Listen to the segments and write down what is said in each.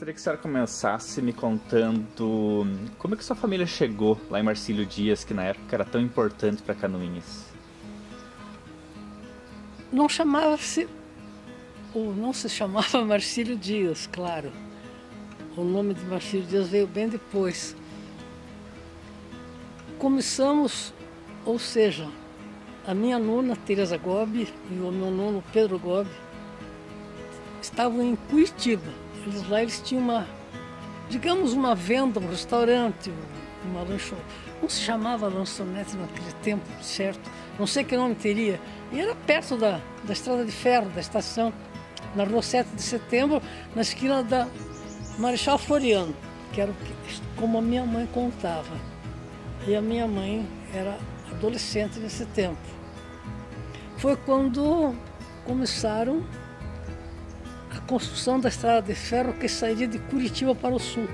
Gostaria que a senhora começasse me contando como é que sua família chegou lá em Marcílio Dias, que na época era tão importante para Canoinhas. Não chamava-se, ou não se chamava Marcílio Dias, claro. O nome de Marcílio Dias veio bem depois. Começamos, ou seja, a minha nona, Teresa Gobi, e o meu nono, Pedro Gobi, estavam em Curitiba. Eles tinham uma venda, um restaurante, uma lanchonete. Não se chamava lanchonete naquele tempo, certo? Não sei que nome teria. E era perto da Estrada de Ferro, da estação, na Rua 7 de Setembro, na esquina da Marechal Floriano, que era como a minha mãe contava. E a minha mãe era adolescente nesse tempo. Foi quando começaram a construção da estrada de ferro que sairia de Curitiba para o sul.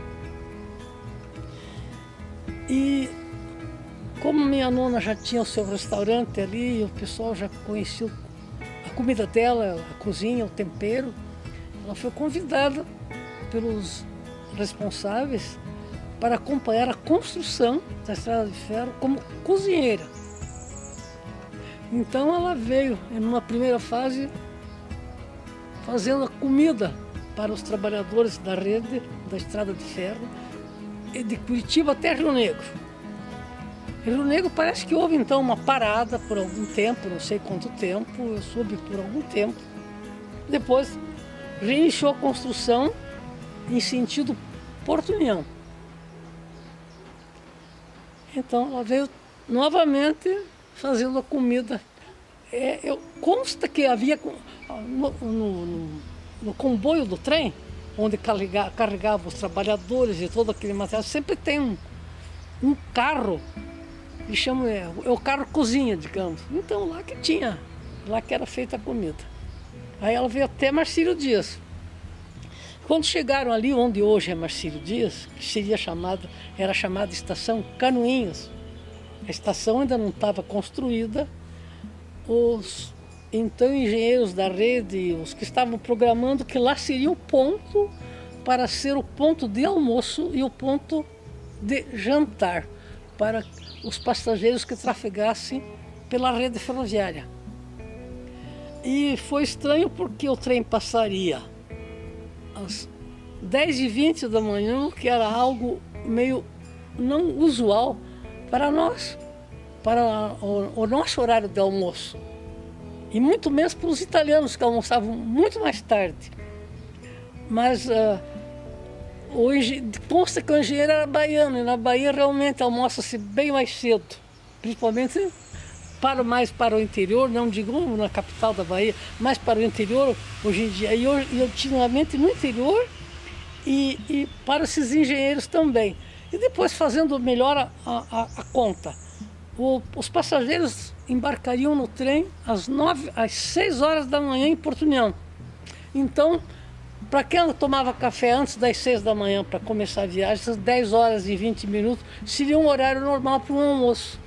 E como minha nona já tinha o seu restaurante ali, o pessoal já conhecia a comida dela, a cozinha, o tempero, ela foi convidada pelos responsáveis para acompanhar a construção da estrada de ferro como cozinheira. Então ela veio, em uma primeira fase, fazendo a comida para os trabalhadores da rede da estrada de ferro, de Curitiba até Rio Negro. Em Rio Negro parece que houve então uma parada por algum tempo, não sei quanto tempo, eu soube por algum tempo. Depois reiniciou a construção em sentido Porto União. Então ela veio novamente fazendo a comida. Consta que havia no comboio do trem, onde carregava os trabalhadores e todo aquele material, sempre tem um carro, eles chamam, é o carro cozinha, digamos. Então lá que era feita a comida. Aí ela veio até Marcílio Dias. Quando chegaram ali onde hoje é Marcílio Dias, que era chamada Estação Canoinhas, a estação ainda não estava construída, os então engenheiros da rede, os que estavam programando que lá seria o ponto para ser o ponto de almoço e o ponto de jantar para os passageiros que trafegassem pela rede ferroviária. E foi estranho porque o trem passaria às 10h20 da manhã, que era algo meio não usual para nós, para o nosso horário de almoço. E muito menos para os italianos, que almoçavam muito mais tarde. Mas consta que o engenheiro era baiano, e na Bahia realmente almoça-se bem mais cedo, principalmente mais para o interior, não digo na capital da Bahia, mas para o interior hoje em dia, e ultimamente no interior e para esses engenheiros também. E depois, fazendo melhor a conta, os passageiros embarcariam no trem às 6 horas da manhã em Porto União. Então, para quem tomava café antes das 6 da manhã para começar a viagem, essas 10 horas e 20 minutos seria um horário normal para um almoço.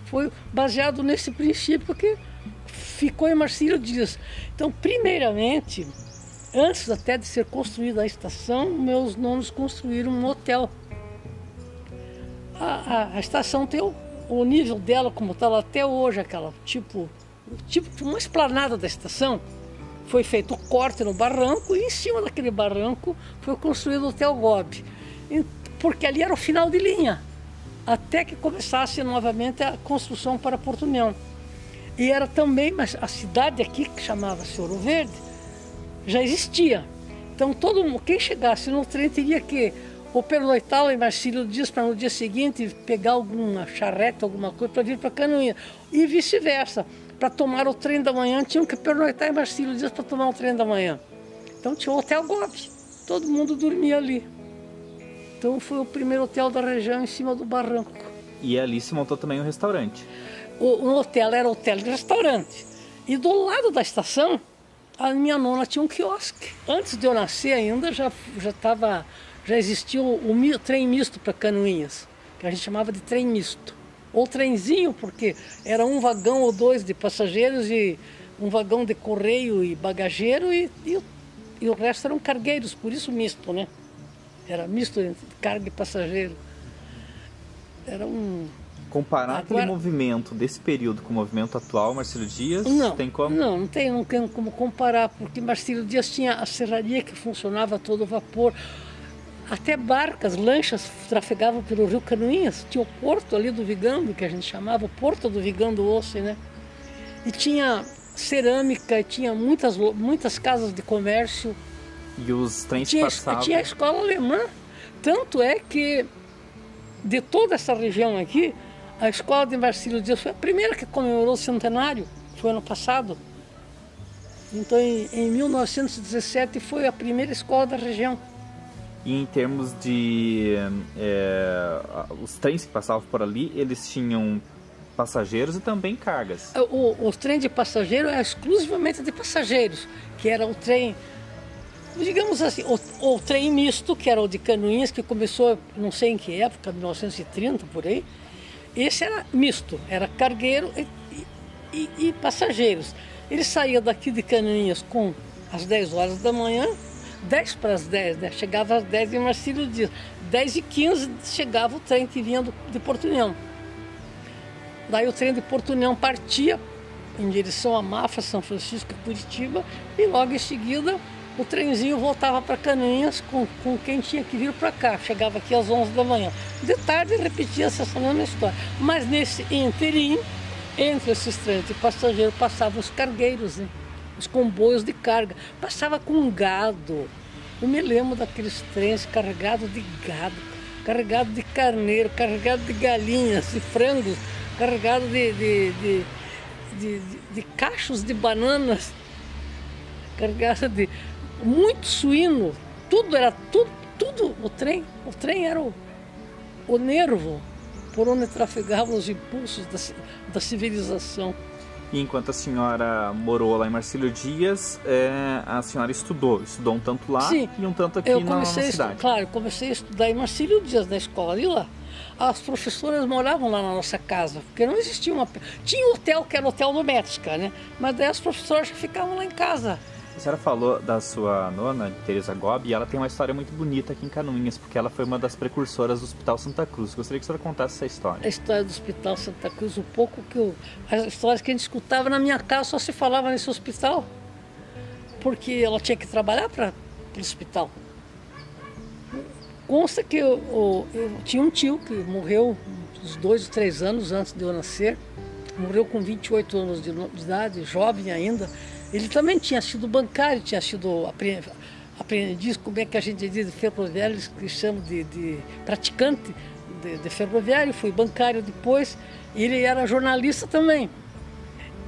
Foi baseado nesse princípio que ficou em Marcílio Dias. Então, primeiramente, antes até de ser construída a estação, meus nonos construíram um hotel. A estação tem o nível dela como está até hoje, aquela tipo uma esplanada da estação. Foi feito o corte no barranco e em cima daquele barranco foi construído o Hotel Gobi. Porque ali era o final de linha, até que começasse novamente a construção para Porto União. E era também, mas a cidade aqui, que chamava-se Ouro Verde, já existia. Então quem chegasse no trem teria que ou pernoitar em Marcílio Dias para no dia seguinte pegar alguma charrete, alguma coisa para vir para Canoinhas. E vice-versa. Para tomar o trem da manhã, tinham que pernoitar em Marcílio Dias para tomar o trem da manhã. Então tinha o Hotel Gobi, todo mundo dormia ali. Então foi o primeiro hotel da região em cima do barranco. E ali se montou também um restaurante. O hotel era hotel e restaurante. E do lado da estação, a minha nona tinha um quiosque. Antes de eu nascer ainda, já existia o trem misto para Canoinhas, que a gente chamava de trem misto. Ou trenzinho, porque era um vagão ou dois de passageiros e um vagão de correio e bagageiro e o resto eram cargueiros, por isso misto, né? Era misto entre carga e passageiro. Era um... Comparar aquele movimento desse período com o movimento atual, Marcílio Dias, tem como? Não tem como comparar, porque Marcílio Dias tinha a serraria que funcionava a todo vapor. Até barcas, lanchas trafegavam pelo Rio Canoinhas. Tinha o porto ali do Vigando, que a gente chamava o Porto do Vigando Osso, né? E tinha cerâmica, e tinha muitas casas de comércio. E os trens passavam. Tinha a escola alemã. Tanto é que, de toda essa região aqui, a escola de Marcílio Dias foi a primeira que comemorou o centenário, foi ano passado. Então, em 1917, foi a primeira escola da região. E em termos de... os trens que passavam por ali, eles tinham passageiros e também cargas. O trem de passageiro é exclusivamente de passageiros, que era o trem, digamos assim, o trem misto, que era o de Canoinhas, que começou, não sei em que época, 1930, por aí. Esse era misto, era cargueiro e passageiros. Ele saía daqui de Canoinhas às 10 horas da manhã, 10 para as 10, né? Chegava às 10 em Marcílio Dias. 10h15 chegava o trem que vinha de Porto União. Daí o trem de Porto União partia em direção a Mafra, São Francisco e Curitiba, e logo em seguida o trenzinho voltava para Canoinhas com quem tinha que vir para cá. Chegava aqui às 11 da manhã. De tarde repetia-se essa mesma história. Mas nesse interim, entre esses trens de passageiro, passavam os cargueiros, né? Os comboios de carga. Passava com gado. Eu me lembro daqueles trens carregados de gado, carregados de carneiro, carregados de galinhas, de frangos, carregados de cachos de bananas, carregados de muito suíno. Tudo era tudo o trem era o nervo por onde trafegavam os impulsos da civilização. E enquanto a senhora morou lá em Marcílio Dias, a senhora estudou um tanto lá. Sim, e um tanto aqui na cidade. Claro, eu comecei a estudar em Marcílio Dias, na escola, e lá. As professoras moravam lá na nossa casa, porque não existia Tinha um hotel, que era o Hotel Doméstica, né? Mas daí as professoras já ficavam lá em casa. A senhora falou da sua nona, Teresa Gobi, e ela tem uma história muito bonita aqui em Canoinhas, porque ela foi uma das precursoras do Hospital Santa Cruz. Gostaria que a senhora contasse essa história. A história do Hospital Santa Cruz, um pouco as histórias que a gente escutava na minha casa só se falava nesse hospital, porque ela tinha que trabalhar para o hospital. Consta que eu tinha um tio que morreu uns 2 ou 3 anos antes de eu nascer, morreu com 28 anos de idade, jovem ainda. Ele também tinha sido bancário, tinha sido aprendiz, como é que a gente diz, de ferroviário, que chamam de praticante de ferroviário, foi bancário depois, e ele era jornalista também.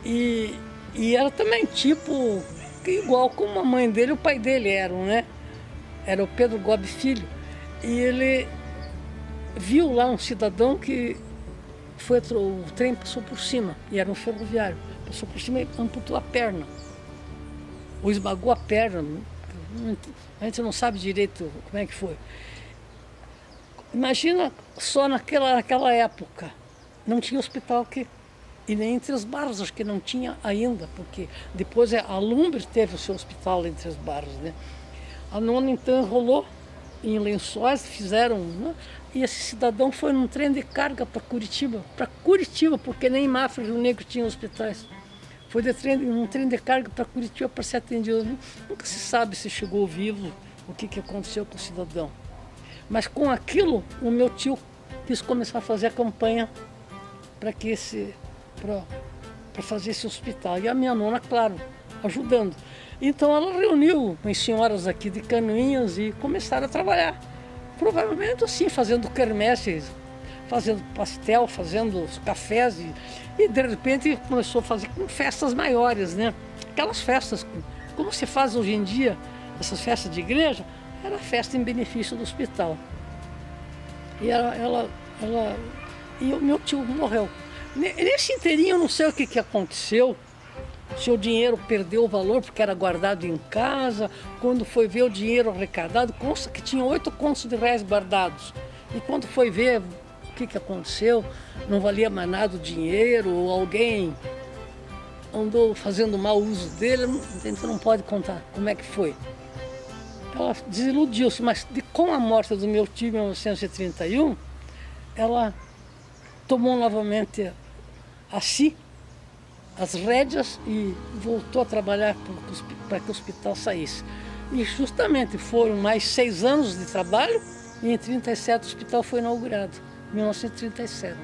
E era também tipo, igual como a mãe dele e o pai dele eram, né? Era o Pedro Gobi Filho. E ele viu lá um cidadão que o trem passou por cima, e era um ferroviário, passou por cima e amputou a perna. Ou esmagou a perna, a gente não sabe direito como é que foi. Imagina só naquela época, não tinha hospital aqui, e nem entre os Barros, acho que não tinha ainda, porque depois a Lumber teve o seu hospital entre os Barros, né? A nona então enrolou em Lençóis, fizeram, né? E esse cidadão foi num trem de carga para Curitiba, porque nem em Mafra e Rio Negro tinha hospitais. Foi um trem de carga para Curitiba para ser atendido. Nunca se sabe se chegou vivo, o que aconteceu com o cidadão. Mas com aquilo, o meu tio quis começar a fazer a campanha para fazer esse hospital. E a minha nona, claro, ajudando. Então ela reuniu as senhoras aqui de Canoinhas e começaram a trabalhar. Provavelmente assim, fazendo quermesses, fazendo pastel, fazendo os cafés e de repente começou a fazer com festas maiores, né? Aquelas festas, como se faz hoje em dia, essas festas de igreja, era festa em benefício do hospital. E e o meu tio morreu. Nesse inteirinho eu não sei o que aconteceu, se o dinheiro perdeu o valor porque era guardado em casa, quando foi ver o dinheiro arrecadado, consta que tinha 8 contos de réis guardados. E quando foi ver o que aconteceu, não valia mais nada o dinheiro, ou alguém andou fazendo mau uso dele, a gente não pode contar como é que foi. ela desiludiu-se, mas com a morte do meu tio em 1931, ela tomou novamente as rédeas e voltou a trabalhar para que o hospital saísse. E justamente foram mais 6 anos de trabalho e em 1937 o hospital foi inaugurado, em 1937.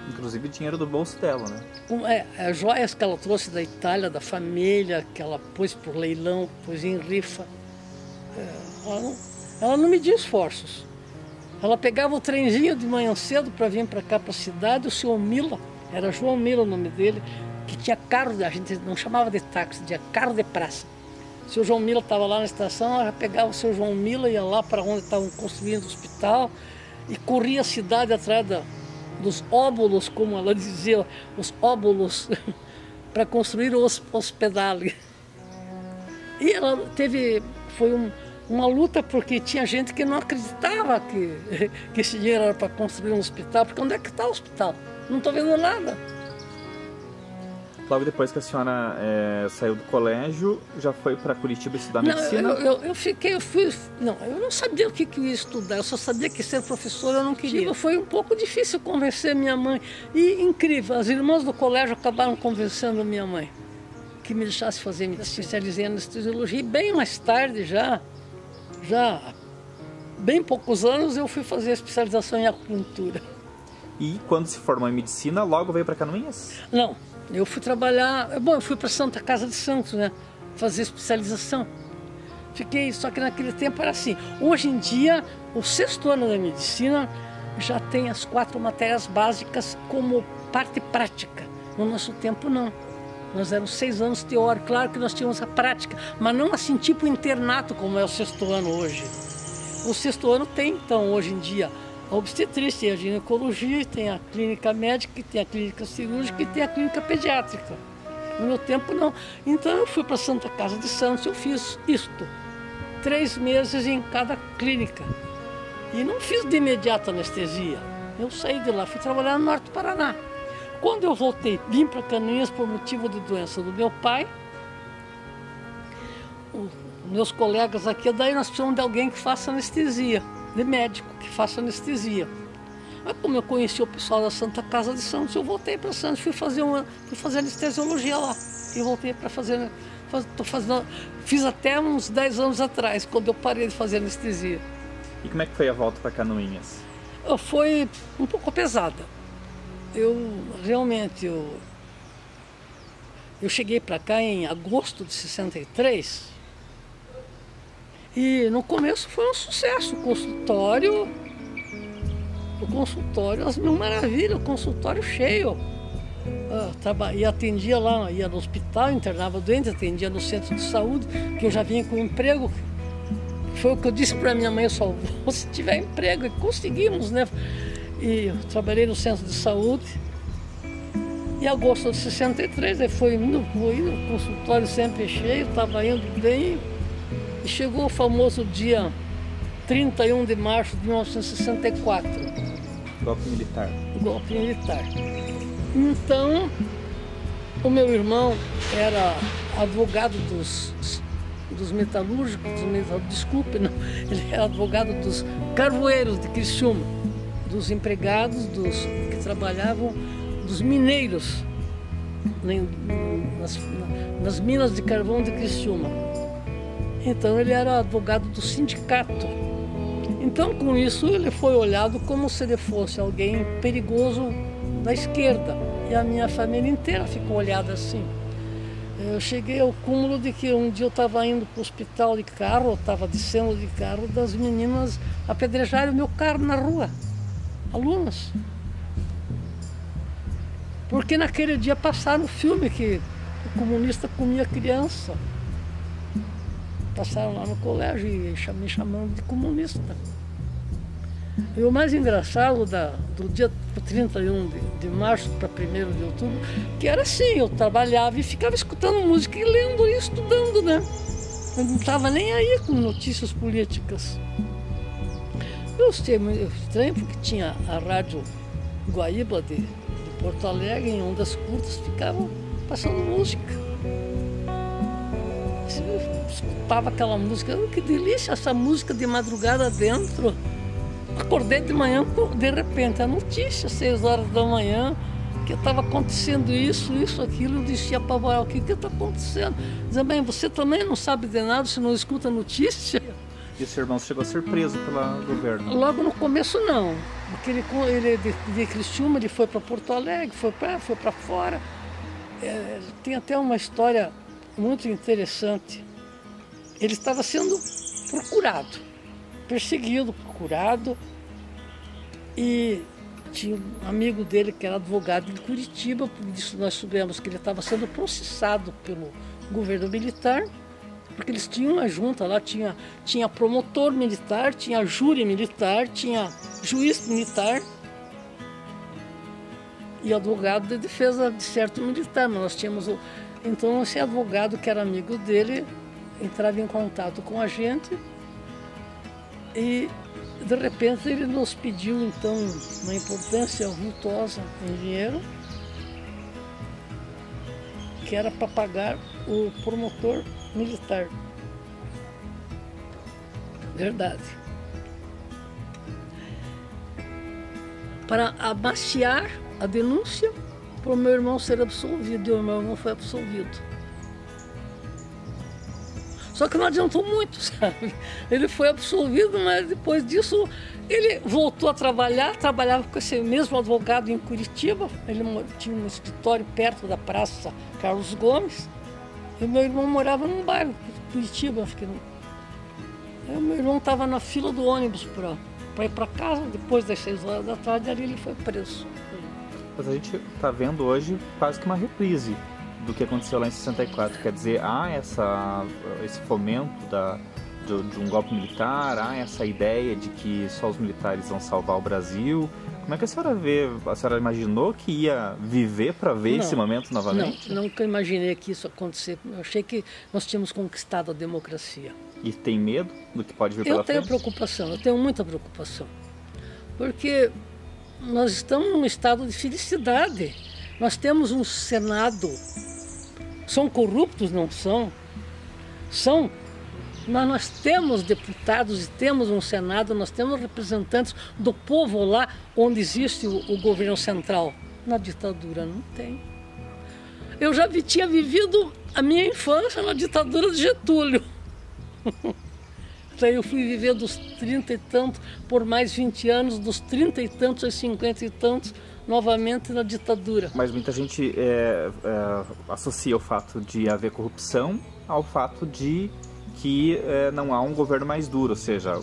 Inclusive dinheiro do bolso dela, né? As joias que ela trouxe da Itália, da família, que ela pôs por leilão, pôs em rifa. Ela não media esforços. Ela pegava o trenzinho de manhã cedo para vir para cá, para a cidade. O senhor Mila, era João Mila o nome dele, que tinha carro, a gente não chamava de táxi, tinha carro de praça. O senhor João Mila estava lá na estação, ela pegava o senhor João Mila, ia lá para onde estavam construindo o hospital e corria a cidade atrás dos óbulos, como ela dizia, os óbulos, para construir o hospital. E ela foi uma luta, porque tinha gente que não acreditava que esse dinheiro era para construir um hospital, porque onde é que está o hospital? Não estou vendo nada. Logo depois que a senhora saiu do colégio, já foi para Curitiba estudar medicina? Eu não sabia o que eu ia estudar, eu só sabia que ser professora eu não queria. Foi um pouco difícil convencer minha mãe. E incrível, as irmãs do colégio acabaram convencendo minha mãe que me deixasse fazer medicina. Especializei em anestesiologia e bem mais tarde, já bem poucos anos, eu fui fazer especialização em acupuntura. E quando se formou em medicina, logo veio para Canoinhas? Não. Eu fui trabalhar, eu fui para Santa Casa de Santos, né, fazer especialização. Só que naquele tempo era assim. Hoje em dia, o 6º ano da medicina já tem as 4 matérias básicas como parte prática. No nosso tempo, não. Nós éramos 6 anos teórico, claro que nós tínhamos a prática, mas não assim tipo internato como é o 6º ano hoje. O 6º ano tem, então, hoje em dia, a obstetrícia, tem a ginecologia, tem a clínica médica, tem a clínica cirúrgica e tem a clínica pediátrica. No meu tempo, não. Então, eu fui para Santa Casa de Santos, eu fiz isto. 3 meses em cada clínica. E não fiz de imediato anestesia. Eu saí de lá, fui trabalhar no Norte do Paraná. Quando eu voltei, vim para Canoinhas por motivo de doença do meu pai. Meus colegas aqui, daí nós precisamos de alguém que faça anestesia. De médico que faça anestesia. Mas como eu conheci o pessoal da Santa Casa de Santos, eu voltei para Santos, fui fazer anestesiologia lá. E voltei para fiz até uns 10 anos atrás, quando eu parei de fazer anestesia. E como é que foi a volta para Canoinhas? Foi um pouco pesada. Eu cheguei para cá em agosto de 63. E no começo foi um sucesso, o consultório, as mil maravilhas, o consultório cheio. E atendia lá, ia no hospital, internava doente, atendia no centro de saúde, que eu já vinha com emprego. Foi o que eu disse para minha mãe, só vou se tiver emprego, e conseguimos, né? E eu trabalhei no centro de saúde. Em agosto de 63, aí foi indo, o consultório sempre cheio, estava indo bem. E chegou o famoso dia 31 de março de 1964. Golpe militar. Golpe militar. Então, o meu irmão era advogado dos metalúrgicos, desculpe, não, ele era advogado dos carvoeiros de Criciúma, dos empregados, que trabalhavam, dos mineiros nas minas de carvão de Criciúma. Então ele era advogado do sindicato. Então com isso ele foi olhado como se ele fosse alguém perigoso da esquerda. E a minha família inteira ficou olhada assim. Eu cheguei ao cúmulo de que um dia eu estava indo para o hospital de carro, eu estava descendo de carro, das meninas apedrejarem o meu carro na rua. Alunas. Porque naquele dia passaram o filme que o comunista comia criança. Passaram lá no colégio e me chamando de comunista. E o mais engraçado do dia 31 de março para 1º de outubro, que era assim, eu trabalhava e ficava escutando música e lendo e estudando, né? Eu não estava nem aí com notícias políticas. Eu achei meio estranho porque tinha a rádio Guaíba de Porto Alegre, em ondas curtas, ficava passando música. escutava aquela música. Que delícia essa música de madrugada dentro. Acordei de manhã, de repente, a notícia, 6 horas da manhã, que estava acontecendo isso, aquilo. Eu disse apavorado, o que está acontecendo? Dizia, bem, você também não sabe de nada, você não escuta notícia? E o seu irmão chegou a ser preso pelo governo? Logo no começo não, porque ele de Criciúma, ele foi para Porto Alegre, foi para fora. Tem até uma história muito interessante. Ele estava sendo procurado, perseguido, procurado, e tinha um amigo dele que era advogado de Curitiba, por isso nós soubemos que ele estava sendo processado pelo governo militar, porque eles tinham uma junta lá, tinha promotor militar, tinha júri militar, tinha juiz militar e advogado de defesa de certo militar, mas nós tínhamos então esse advogado que era amigo dele entrava em contato com a gente e de repente ele nos pediu então uma importância vultosa em dinheiro, que era para pagar o promotor militar. Verdade. Para amaciar a denúncia para o meu irmão ser absolvido, e o meu irmão foi absolvido. Só que não adiantou muito, sabe? Ele foi absolvido, mas depois disso ele voltou a trabalhar, trabalhava com esse mesmo advogado em Curitiba. Ele tinha um escritório perto da Praça Carlos Gomes. E meu irmão morava num bairro, Curitiba, acho que não. Aí o meu irmão estava na fila do ônibus para ir para casa, depois das 6 horas da tarde, ali ele foi preso. Mas a gente está vendo hoje quase que uma reprise do que aconteceu lá em 64. Quer dizer, há esse fomento de um golpe militar, há essa ideia de que só os militares vão salvar o Brasil. Como é que a senhora vê? A senhora imaginou que ia viver para ver esse momento novamente? Não, nunca imaginei que isso acontecesse. Eu achei que nós tínhamos conquistado a democracia. E tem medo do que pode vir pela frente? Eu tenho preocupação, eu tenho muita preocupação. Porque nós estamos num estado de felicidade. Nós temos um Senado. São corruptos? Não são. São. Mas nós temos deputados e temos um Senado, nós temos representantes do povo lá onde existe o governo central. Na ditadura não tem. Eu já tinha vivido a minha infância na ditadura de Getúlio. Daí eu fui viver dos 30 e tantos por mais 20 anos, dos 30 e tantos aos 50 e tantos, novamente na ditadura. Mas muita gente associa o fato de haver corrupção ao fato de que não há um governo mais duro, ou seja, a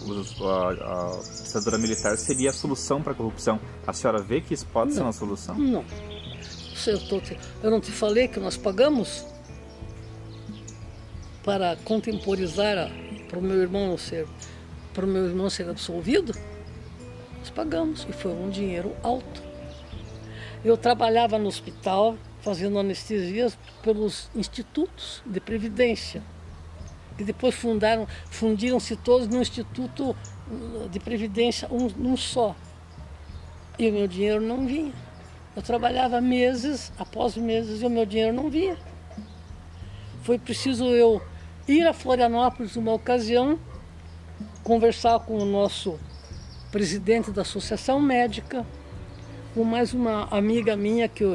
ditadura militar seria a solução para a corrupção. A senhora vê que isso pode ser uma solução? Não. Eu não te falei que nós pagamos para contemporizar para o meu irmão ser absolvido? Nós pagamos, e foi um dinheiro alto. Eu trabalhava no hospital fazendo anestesias pelos institutos de previdência, que depois fundiram-se todos num instituto de previdência, um só. E o meu dinheiro não vinha. Eu trabalhava meses após meses e o meu dinheiro não vinha. Foi preciso eu ir a Florianópolis numa ocasião, conversar com o nosso presidente da Associação Médica, com mais uma amiga minha que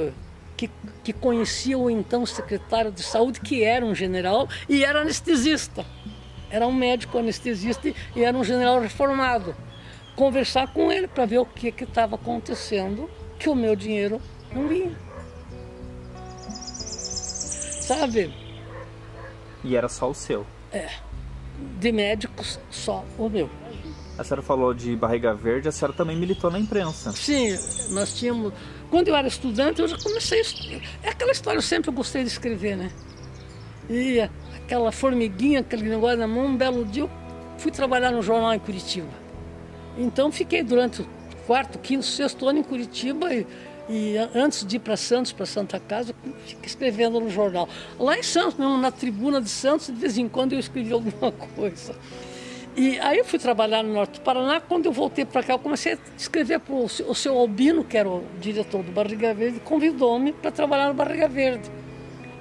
conhecia o então secretário de saúde, que era um general e era anestesista. Era um médico anestesista e era um general reformado. Conversar com ele para ver o que estava acontecendo, que o meu dinheiro não vinha. Sabe? E era só o seu? De médicos, só o meu. A senhora falou de Barriga Verde, a senhora também militou na imprensa. Sim, nós tínhamos... Quando eu era estudante, eu já comecei a estudar. É aquela história, eu sempre gostei de escrever, né? E aquela formiguinha, aquele negócio na mão, um belo dia eu fui trabalhar no jornal em Curitiba. Então fiquei durante o 4º, 5º, 6º ano em Curitiba e antes de ir para Santos, para Santa Casa, eu fiquei escrevendo no jornal. Lá em Santos, mesmo na tribuna de Santos, de vez em quando eu escrevia alguma coisa. E aí eu fui trabalhar no norte do Paraná. Quando eu voltei para cá, eu comecei a escrever para o seu Albino, que era o diretor do Barriga Verde, convidou-me para trabalhar no Barriga Verde.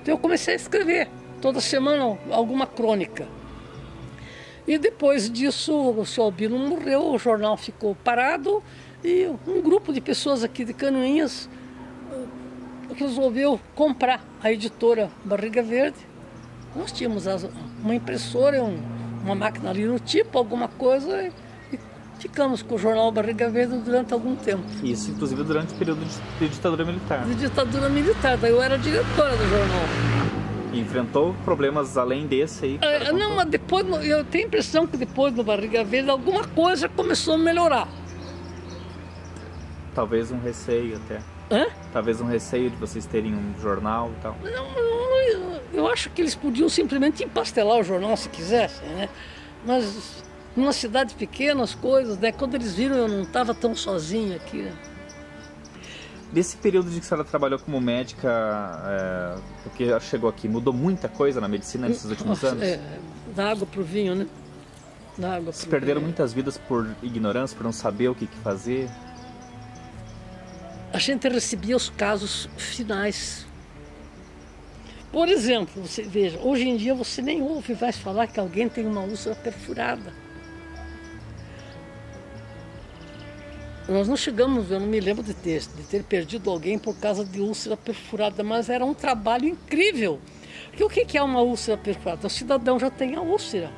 Então eu comecei a escrever toda semana alguma crônica. E depois disso, o seu Albino morreu, o jornal ficou parado e um grupo de pessoas aqui de Canoinhas resolveu comprar a editora Barriga Verde. Nós tínhamos uma impressora, uma máquina ali no tipo, alguma coisa, e ficamos com o jornal Barriga Verde durante algum tempo. Isso, inclusive, durante o período de ditadura militar. De ditadura militar, daí eu era diretora do jornal. E enfrentou problemas além desse aí? Não, mas depois, eu tenho a impressão que depois do Barriga Verde alguma coisa começou a melhorar. Talvez um receio até. Hã? Talvez um receio de vocês terem um jornal e tal. Eu acho que eles podiam simplesmente empastelar o jornal se quisessem, né? Mas numa cidade pequena as coisas, né? Quando eles viram eu não estava tão sozinho aqui, né? Nesse período de que a senhora trabalhou como médica, porque chegou aqui, mudou muita coisa na medicina nesses últimos anos? Da água pro vinho, né? Da água Se pro perderam vinho. muitas vidas por ignorância, por não saber o que fazer? A gente recebia os casos finais. Por exemplo, você veja, hoje em dia você nem ouve mais falar que alguém tem uma úlcera perfurada. Nós não chegamos, eu não me lembro de ter perdido alguém por causa de úlcera perfurada, mas era um trabalho incrível. Porque o que é uma úlcera perfurada? O cidadão já tem a úlcera.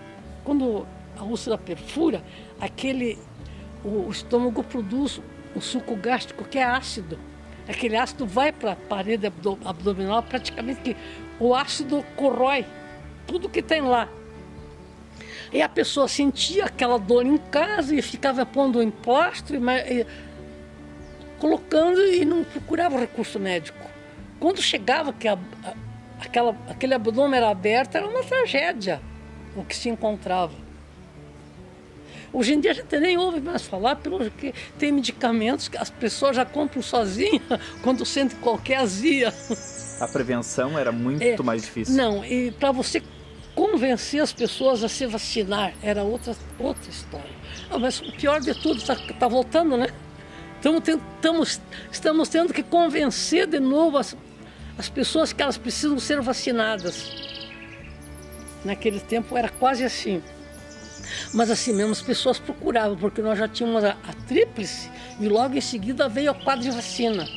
Quando a úlcera perfura, o estômago produz o suco gástrico, que é ácido. Aquele ácido vai para a parede abdominal, praticamente que o ácido corrói tudo que tem lá. E a pessoa sentia aquela dor em casa e ficava pondo em plastro e colocando e não procurava recurso médico. Quando chegava que aquele abdômen era aberto, era uma tragédia o que se encontrava. Hoje em dia a gente nem ouve mais falar, porque tem medicamentos que as pessoas já compram sozinhas quando sentem qualquer azia. A prevenção era muito mais difícil. Não, e para você convencer as pessoas a se vacinar era outra história. Mas o pior de tudo está voltando, né? Estamos tendo que convencer de novo as pessoas que elas precisam ser vacinadas. Naquele tempo era quase assim. Mas assim mesmo as pessoas procuravam, porque nós já tínhamos a tríplice e logo em seguida veio a quadrivacina.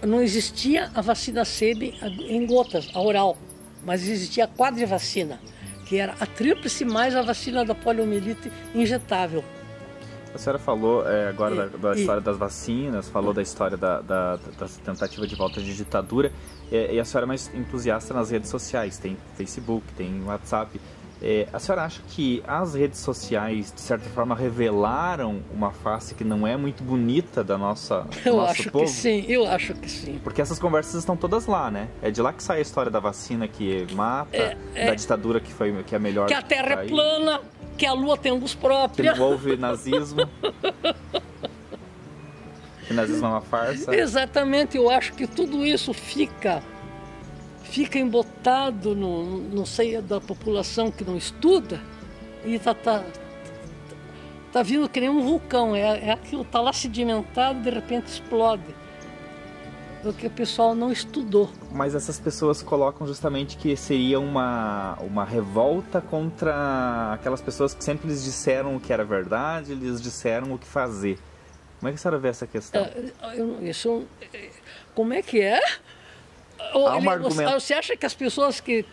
Não existia a vacina SEB em gotas, a oral, mas existia a quadrivacina, que era a tríplice mais a vacina da poliomielite injetável. A senhora falou agora da história das vacinas, falou da história da tentativa de volta de ditadura, e a senhora é mais entusiasta nas redes sociais, tem Facebook, tem WhatsApp. A senhora acha que as redes sociais, de certa forma, revelaram uma face que não é muito bonita do nosso povo? Eu acho que sim. Porque essas conversas estão todas lá, né? É de lá que sai a história da vacina que mata, da ditadura que é a melhor. Que a Terra é plana, que a Lua tem luz própria. Que não houve nazismo. Que nazismo é uma farsa. Exatamente, eu acho que tudo isso fica embotado no seio da população que não estuda e tá vindo que nem um vulcão, aquilo, tá lá sedimentado e de repente explode, porque o pessoal não estudou. Mas essas pessoas colocam justamente que seria uma revolta contra aquelas pessoas que sempre lhes disseram o que era verdade, lhes disseram o que fazer. Como é que a senhora vê essa questão? Como é que é? Argumento. Você acha que as pessoas que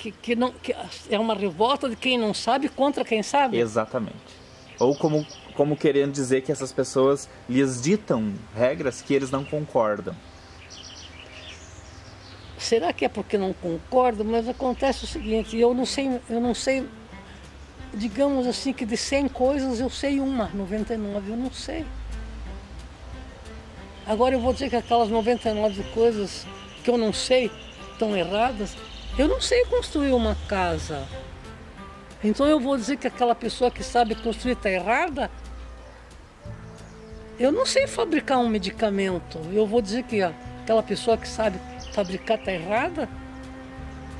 é uma revolta de quem não sabe contra quem sabe? Exatamente. Ou como querendo dizer que essas pessoas lhes ditam regras que eles não concordam. Será que é porque não concordam? Mas acontece o seguinte, eu não sei, digamos assim, que de 100 coisas eu sei 99 eu não sei. Agora eu vou dizer que aquelas 99 coisas que eu não sei, estão erradas. Eu não sei construir uma casa. Então eu vou dizer que aquela pessoa que sabe construir está errada? Eu não sei fabricar um medicamento. Eu vou dizer que aquela pessoa que sabe fabricar está errada?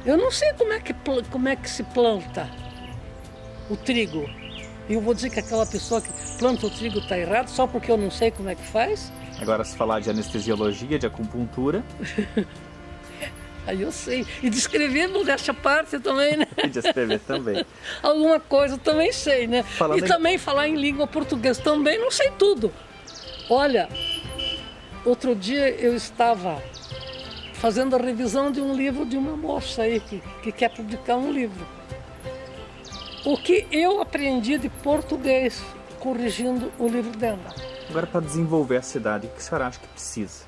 Eu não sei como é que se planta o trigo. Eu vou dizer que aquela pessoa que planta o trigo está errada só porque eu não sei como é que faz? Agora, se falar de anestesiologia, de acupuntura... Aí eu sei. E de escrever, modéstia à parte também, né? E de escrever também. Alguma coisa também sei, né? Falando também falar em língua portuguesa também não sei tudo. Olha, outro dia eu estava fazendo a revisão de um livro de uma moça aí que quer publicar um livro. O que eu aprendi de português corrigindo o livro dela. Agora, para desenvolver a cidade, o que a senhora acha que precisa?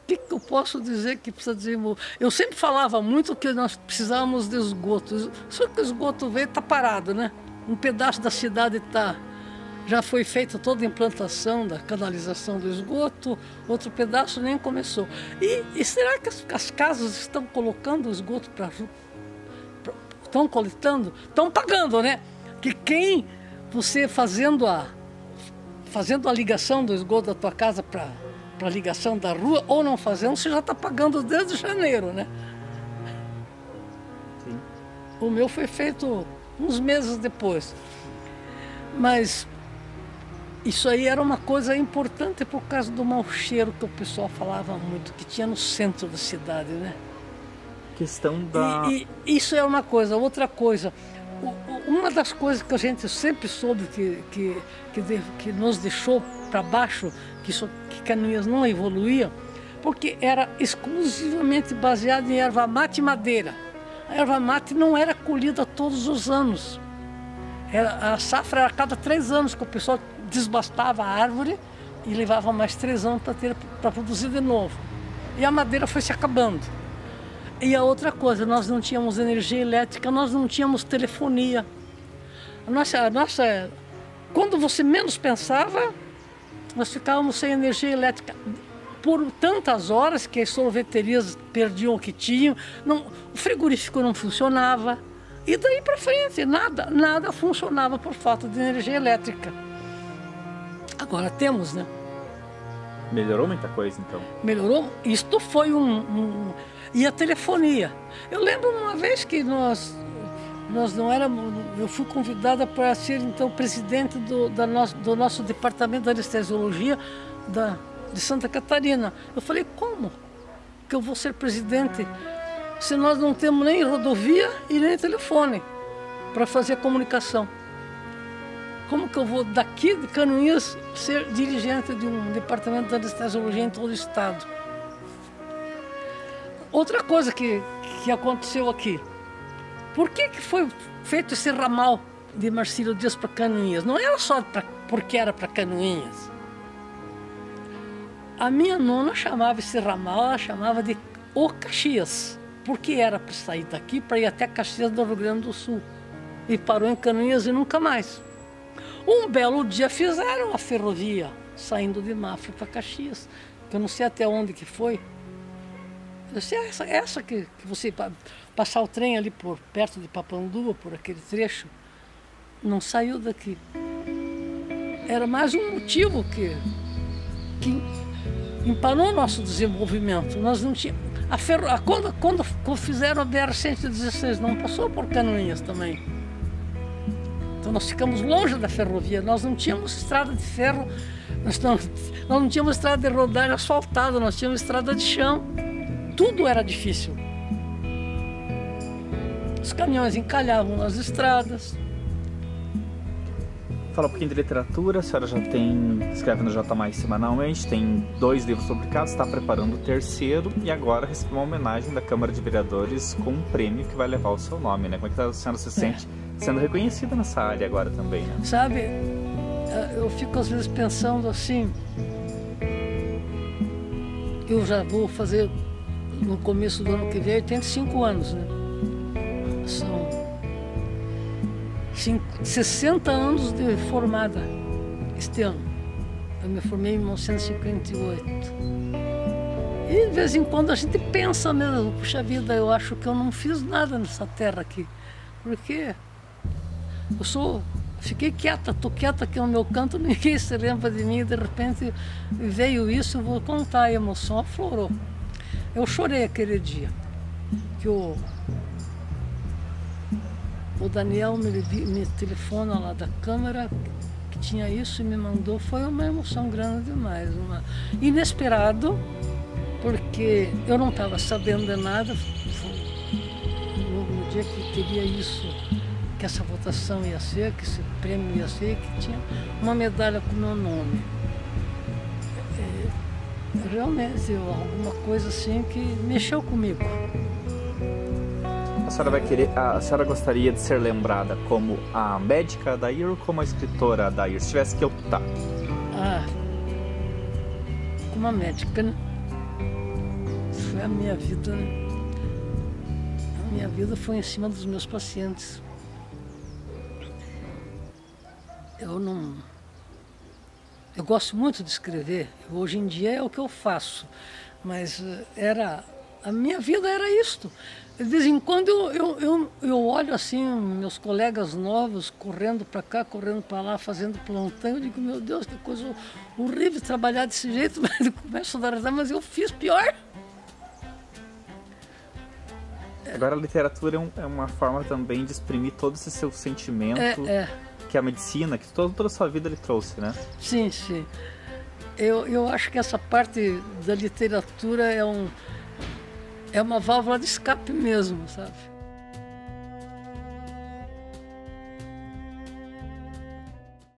O que eu posso dizer que precisa desenvolver? Eu sempre falava muito que nós precisávamos de esgoto. Só que o esgoto veio e está parado, né? Um pedaço da cidade já foi feita toda a implantação da canalização do esgoto, outro pedaço nem começou. E será que as casas estão colocando o esgoto para... Estão coletando? Estão pagando, né? Que quem você fazendo a ligação do esgoto da tua casa para a ligação da rua, ou não fazendo, você já está pagando desde janeiro, né? Sim. O meu foi feito uns meses depois. Mas isso aí era uma coisa importante por causa do mau cheiro que o pessoal falava muito, que tinha no centro da cidade, né? Questão da... E isso é uma coisa. Outra coisa, uma das coisas que a gente sempre soube que nos deixou para baixo, que Canoinhas não evoluía, porque era exclusivamente baseado em erva mate e madeira. A erva mate não era colhida todos os anos. A safra era a cada 3 anos que o pessoal desbastava a árvore e levava mais 3 anos para produzir de novo. E a madeira foi se acabando. E a outra coisa, nós não tínhamos energia elétrica, nós não tínhamos telefonia. Quando você menos pensava, nós ficávamos sem energia elétrica por tantas horas que as sorveterias perdiam o que tinham, o frigorífico não funcionava. E daí para frente, nada funcionava por falta de energia elétrica. Agora temos, né? Melhorou muita coisa, então? Melhorou. Isto foi E a telefonia. Eu lembro uma vez que nós não éramos... Eu fui convidada para ser, então, presidente do nosso departamento de anestesiologia de Santa Catarina. Eu falei, como que eu vou ser presidente se nós não temos nem rodovia e nem telefone para fazer a comunicação? Como que eu vou daqui de Canoinhas ser dirigente de um departamento de anestesiologia em todo o estado? Outra coisa que aconteceu aqui, por que foi feito esse ramal de Marcílio Dias para Canoinhas? Não era só porque era para Canoinhas. A minha nona chamava esse ramal, ela chamava de O Caxias, porque era para sair daqui para ir até Caxias do Rio Grande do Sul. E parou em Canoinhas e nunca mais. Um belo dia fizeram a ferrovia saindo de Mafra para Caxias, que eu não sei até onde que foi. Eu sei, essa que você passar o trem ali por perto de Papanduva, por aquele trecho, não saiu daqui. Era mais um motivo que emparou o nosso desenvolvimento. Nós não tínhamos... Quando fizeram a BR-116, não passou por Canoinhas também. Então nós ficamos longe da ferrovia, nós não tínhamos estrada de ferro, nós não tínhamos estrada de rodagem asfaltada, nós tínhamos estrada de chão. Tudo era difícil. Os caminhões encalhavam nas estradas. Fala um pouquinho de literatura, a senhora já escreve no J Mais semanalmente, tem 2 livros publicados, está preparando o 3º e agora recebeu uma homenagem da Câmara de Vereadores com um prêmio que vai levar o seu nome, né? Como é que a senhora se sente sendo reconhecida nessa área agora também, né? Sabe, eu fico às vezes pensando assim, eu já vou fazer no começo do ano que vem 85 anos, né? São 60 anos de formada este ano. Eu me formei em 1958. E de vez em quando a gente pensa mesmo, puxa vida, eu acho que eu não fiz nada nessa terra aqui. Porque fiquei quieta, estou quieta aqui no meu canto, ninguém se lembra de mim, de repente veio isso, eu vou contar, a emoção aflorou. Eu chorei aquele dia, que o Daniel me telefona lá da Câmara, que tinha isso e me mandou, foi uma emoção grande demais, inesperado, porque eu não estava sabendo de nada. No dia que teria isso, que essa votação ia ser, que esse prêmio ia ser, que tinha uma medalha com meu nome. Realmente, alguma coisa assim que mexeu comigo. A senhora gostaria de ser lembrada como a médica Adair ou como a escritora Adair, se tivesse que optar? Como a médica, né? Foi a minha vida, né? A minha vida foi em cima dos meus pacientes. Eu gosto muito de escrever, hoje em dia é o que eu faço, mas a minha vida era isto. De vez em quando eu olho assim, meus colegas novos correndo para cá, correndo para lá, fazendo plantão, eu digo, meu Deus, que coisa horrível trabalhar desse jeito, mas eu começo a dar risada, mas eu fiz pior. Agora a literatura é uma forma também de exprimir todo esse seu sentimento, que a medicina, que toda a sua vida ele trouxe, né? Sim, sim. Eu acho que essa parte da literatura é uma válvula de escape mesmo, sabe?